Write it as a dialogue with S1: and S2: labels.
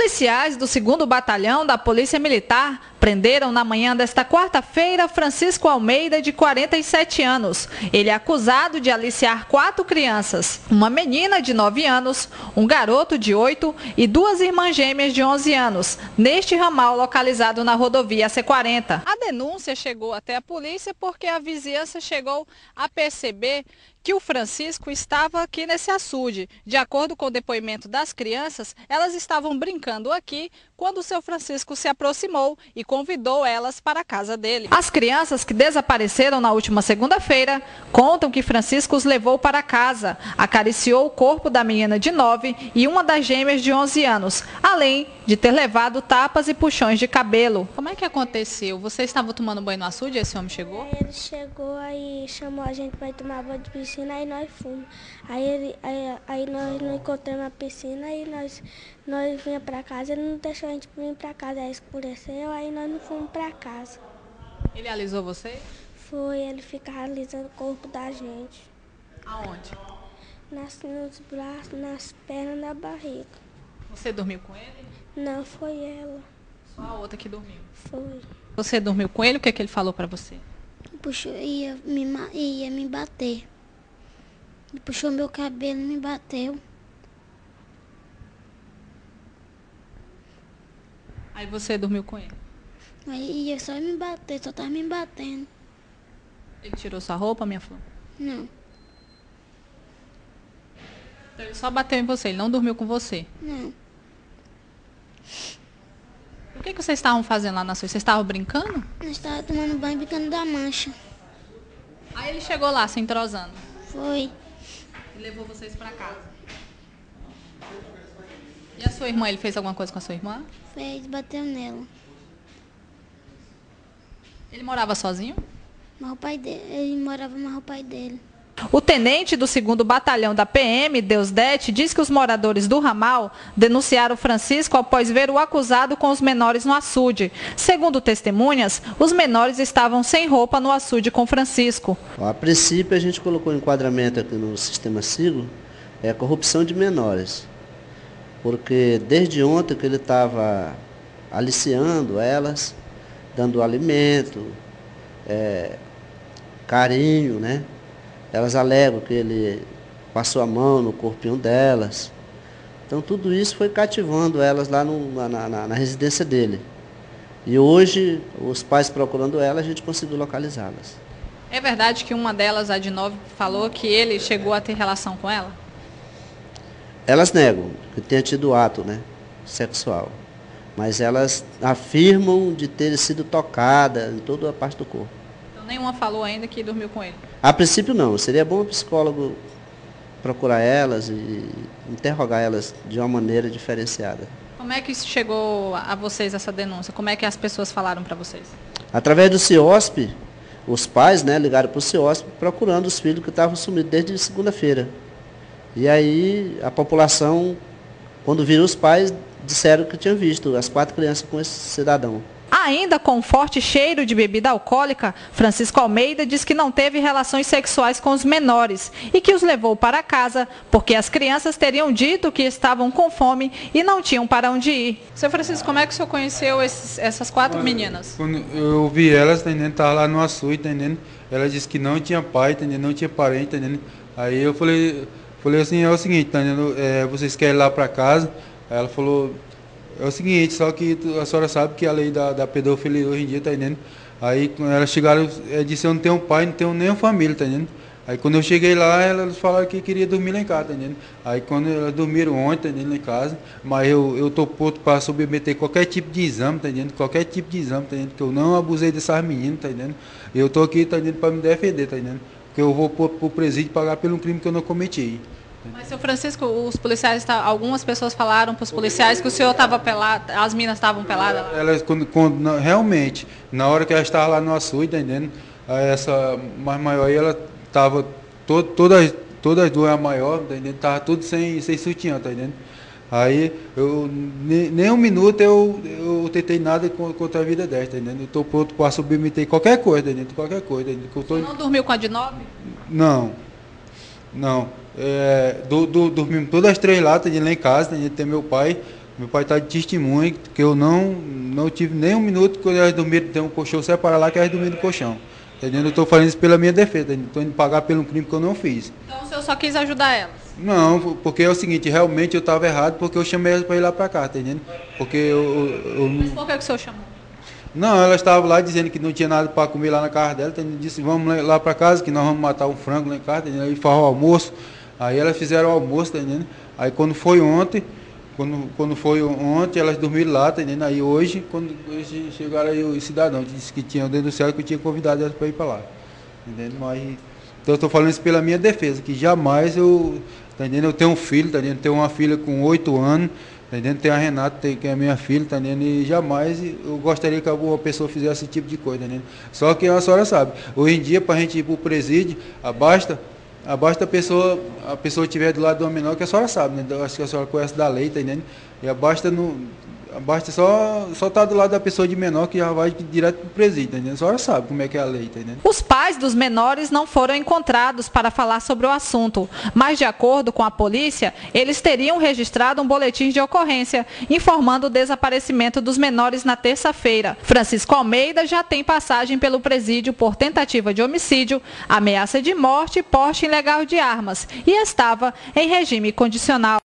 S1: Policiais do 2º Batalhão da Polícia Militar prenderam na manhã desta quarta-feira Francisco Almeida, de 47 anos. Ele é acusado de aliciar 4 crianças, uma menina de 9 anos, um garoto de 8 e 2 irmãs gêmeas de 11 anos, neste ramal localizado na rodovia C40. A denúncia chegou até a polícia porque a vizinhança chegou a perceber que o Francisco estava aqui nesse açude. De acordo com o depoimento das crianças, elas estavam brincando aqui quando o seu Francisco se aproximou e convidou elas para a casa dele. As crianças que desapareceram na última segunda-feira contam que Francisco os levou para casa, acariciou o corpo da menina de 9 e uma das gêmeas de 11 anos, além de ter levado tapas e puxões de cabelo. Como é que aconteceu? Você estava tomando banho no açude e esse homem chegou?
S2: Ele chegou aí, chamou a gente para ir tomar banho de piscina, aí nós fomos. Aí nós não encontramos a piscina, aí nós vinha para casa, ele não deixou a gente vir para casa, aí escureceu, aí nós não fomos para casa.
S1: Ele alisou você?
S2: Foi, ele ficava alisando o corpo da gente.
S1: Aonde?
S2: Nos braços, nas pernas, na barriga.
S1: Você dormiu com ele?
S2: Não, foi ela.
S1: Só a outra que dormiu?
S2: Foi.
S1: Você dormiu com ele? O que é que ele falou para você?
S2: Puxou, ia me bater. Ele puxou meu cabelo e me bateu.
S1: Aí você dormiu com ele?
S2: Aí ia só me bater, só tava me batendo.
S1: Ele tirou sua roupa, minha flor?
S2: Não.
S1: Então ele só bateu em você, ele não dormiu com você?
S2: Não.
S1: O que vocês estavam fazendo lá na sua? Vocês estavam brincando?
S2: Nós estávamos tomando banho brincando da mancha.
S1: Aí ele chegou lá, se entrosando.
S2: Foi.
S1: E levou vocês para casa. E a sua irmã, ele fez alguma coisa com a sua irmã?
S2: Fez, bateu nela.
S1: Ele morava sozinho?
S2: Mas o pai dele, ele morava mais o pai dele.
S1: O tenente do 2º Batalhão da PM, Deusdete, diz que os moradores do ramal denunciaram Francisco após ver o acusado com os menores no açude. Segundo testemunhas, os menores estavam sem roupa no açude com Francisco.
S3: A princípio, a gente colocou enquadramento aqui no sistema SIGO, corrupção de menores. Porque desde ontem que ele estava aliciando elas, dando alimento, carinho, né? Elas alegam que ele passou a mão no corpinho delas. Então tudo isso foi cativando elas lá na residência dele. E hoje, os pais procurando ela, a gente conseguiu localizá-las.
S1: É verdade que uma delas, a de 9, falou que ele chegou a ter relação com ela?
S3: Elas negam que tenha tido ato, né, sexual. Mas elas afirmam de ter sido tocada em toda a parte do corpo.
S1: Então nenhuma falou ainda que dormiu com ele?
S3: A princípio não, seria bom o psicólogo procurar elas e interrogar elas de uma maneira diferenciada.
S1: Como é que chegou a vocês essa denúncia? Como é que as pessoas falaram para vocês?
S3: Através do CIOSP, os pais, né, ligaram para o CIOSP procurando os filhos que estavam sumidos desde segunda-feira. E aí a população, quando viram os pais, disseram que tinham visto as 4 crianças com esse cidadão.
S1: Ainda com um forte cheiro de bebida alcoólica, Francisco Almeida diz que não teve relações sexuais com os menores e que os levou para casa porque as crianças teriam dito que estavam com fome e não tinham para onde ir. Seu Francisco, como é que o senhor conheceu essas 4 meninas?
S4: Quando eu vi elas, entendendo, estava lá no açude, entendendo? Ela disse que não tinha pai, entendendo? Não tinha parente, entendendo? Aí eu falei assim, é o seguinte, entendendo? Vocês querem ir lá para casa? Aí ela falou, é o seguinte, só que a senhora sabe que a lei da pedofilia hoje em dia, tá entendendo? Aí quando elas chegaram, disse, eu não tenho pai, não tenho nem uma família, tá entendendo? Aí quando eu cheguei lá, elas falaram que queria dormir lá em casa, tá entendendo? Aí quando elas dormiram ontem, tá entendendo, lá em casa, mas eu tô pronto para submeter qualquer tipo de exame, tá entendendo? Qualquer tipo de exame, tá entendendo? Que eu não abusei dessas meninas, tá entendendo? Eu tô aqui, tá entendendo, para me defender, tá entendendo? Porque eu vou pro presídio pagar pelo crime que eu não cometi.
S1: Mas, seu Francisco, os policiais, algumas pessoas falaram para os policiais que o senhor estava pelado, as meninas estavam peladas lá?
S4: Elas, realmente, na hora que elas estavam lá no açude, tá entendendo? Aí essa mais maior aí, ela estava, todas duas, a maior, tá entendendo? Estava tudo sem sutiã, tá entendendo? Aí, nem um minuto eu tentei nada contra a vida dela, tá entendendo? Eu estou pronto para submeter qualquer coisa, tá entendendo? Qualquer coisa, tá entendendo?
S1: Você não dormiu com a de 9?
S4: Não. Dormimos todas as 3 lá, tá entendendo? Lá em casa, tá entendendo? Tem meu pai, Meu pai está de testemunha que eu não tive nem um minuto que elas dormiram, tem um colchão separado lá que elas dormiram no colchão. Entendeu? Eu estou fazendo isso pela minha defesa, estou indo pagar pelo crime que eu não fiz.
S1: Então o senhor só quis ajudar elas?
S4: Não, porque é o seguinte, realmente eu estava errado porque eu chamei elas para ir lá para cá, tá entendendo? Porque
S1: Mas por que o senhor chamou?
S4: Não, elas estavam lá dizendo que não tinha nada para comer lá na casa dela, tá entendendo? Disse, vamos lá para casa que nós vamos matar um frango lá em casa, tá entendendo? Aí farra o almoço, aí elas fizeram o almoço, tá entendendo? Aí quando foi ontem, elas dormiram lá, tá entendendo? Aí hoje, quando chegaram aí os cidadãos, disse que tinham denunciado que eu tinha convidado elas para ir para lá, entendendo? Mas, então eu estou falando isso pela minha defesa, que jamais eu, tá entendendo? Eu tenho um filho, tá entendendo? Tenho uma filha com 8 anos, tá entendendo? Tem a Renata, que é a minha filha, tá entendendo? E jamais eu gostaria que alguma pessoa fizesse esse tipo de coisa, tá entendendo? Só que a senhora sabe, hoje em dia, para a gente ir para o presídio, basta a pessoa estiver do lado do menor, que a senhora sabe, né? Acho que a senhora conhece da lei, tá entendendo? E basta só estar do lado da pessoa de menor que já vai direto para o presídio, tá entendendo? A senhora sabe como é que é a lei, tá entendendo?
S1: Os pais dos menores não foram encontrados para falar sobre o assunto, mas de acordo com a polícia, eles teriam registrado um boletim de ocorrência, informando o desaparecimento dos menores na terça-feira. Francisco Almeida já tem passagem pelo presídio por tentativa de homicídio, ameaça de morte e porte ilegal de armas, e estava em regime condicional.